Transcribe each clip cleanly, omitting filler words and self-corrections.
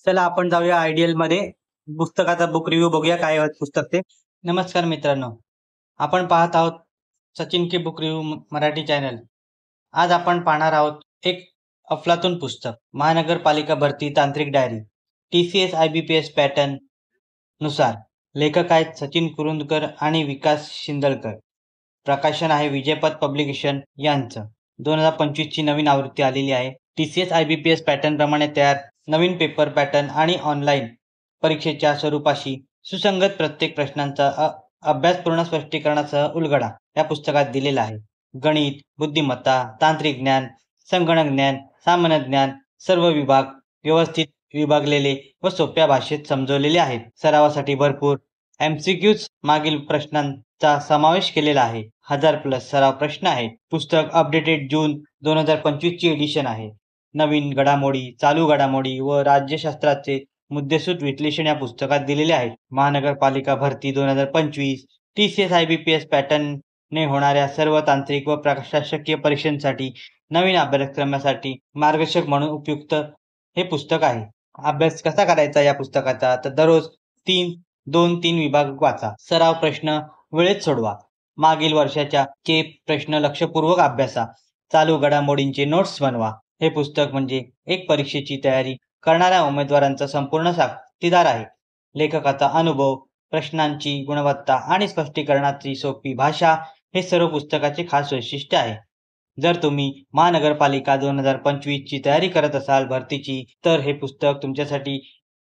चला आपण जाऊया आयडियल मध्ये पुस्तकाचा बुक रिव्ह्यू बघूया काय आहे पुस्तक ते. नमस्कार मित्रांनो, आपण पाहत आहोत सचिन के बुक रिव्ह्यू मराठी चॅनल. आज आपण पाहणार आहोत एक अफलातून पुस्तक, महानगरपालिका भरती तांत्रिक डायरी, TCS IBPS पॅटर्न नुसार. लेखक आहेत सचिन कुरुंदकर आणि विकास शिंदळकर. प्रकाशन आहे विजयपथ पब्लिकेशन यांचं. 2025 ची नवीन आवृत्ती आलेली आहे. TCS IBPS पॅटर्न प्रमाणे तयार नवीन पेपर पॅटर्न आणि ऑनलाईन परीक्षेच्या स्वरूपाशी सुसंगत प्रत्येक प्रश्नांचा अभ्यासपूर्ण स्पष्टीकरणासह उलगडा या पुस्तकात दिलेला आहे. गणित, बुद्धिमत्ता, तांत्रिक ज्ञान, संगणक ज्ञान, सामान्य ज्ञान सर्व विभाग व्यवस्थित विभागलेले व सोप्या भाषेत समजवलेले आहेत. सरावासाठी भरपूर MCQs मागील प्रश्नांचा समावेश केलेला आहे. 1000+ सराव प्रश्न आहेत. पुस्तक अपडेटेड जून 2025 ची एडिशन आहे. नवीन घडामोडी, चालू घडामोडी व राज्यशास्त्राचे मुद्देसूद विश्लेषण या पुस्तकात दिलेले आहेत. महानगरपालिका भरती 2025 TCS IBPS पॅटर्नने होणाऱ्या सर्व तांत्रिक व प्रशासकीय परीक्षांसाठी नवीन अभ्यासक्रमासाठी मार्गदर्शक म्हणून उपयुक्त हे पुस्तक आहे. अभ्यास कसा करायचा या पुस्तकाचा, तर दररोज 2-3 विभाग वाचा. सराव प्रश्न वेळेत सोडवा. मागील वर्षाच्या चे प्रश्न लक्षपूर्वक अभ्यासा. चालू घडामोडींचे नोट्स बनवा. हे पुस्तक म्हणजे एक परीक्षेची तयारी करणाऱ्या उमेदवारांचा संपूर्ण साथीदार आहे. लेखकाचा अनुभव, प्रश्नांची गुणवत्ता आणि स्पष्टीकरणाची सोपी भाषा हे सर्व पुस्तकाचे खास वैशिष्ट्य आहे. जर तुम्ही महानगरपालिका 2025 ची तयारी करत असाल भरतीची, तर हे पुस्तक तुमच्यासाठी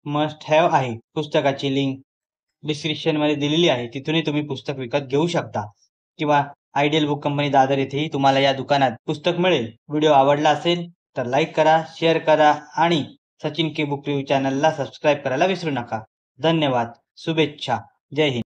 मस्ट हॅव आहे. पुस्तकाची लिंक डिस्क्रिप्शनमध्ये दिलेली आहे. तिथूनही तुम्ही पुस्तक विकत घेऊ शकता किंवा आयडियल बुक कंपनी दादर येथेही तुम्हाला या दुकानात पुस्तक मिळेल. व्हिडिओ आवडला असेल तर लाईक करा, शेअर करा आणि सचिन के बुक रिव्ह्यू चॅनलला सबस्क्राईब करायला विसरू नका. धन्यवाद. शुभेच्छा. जय हिंद.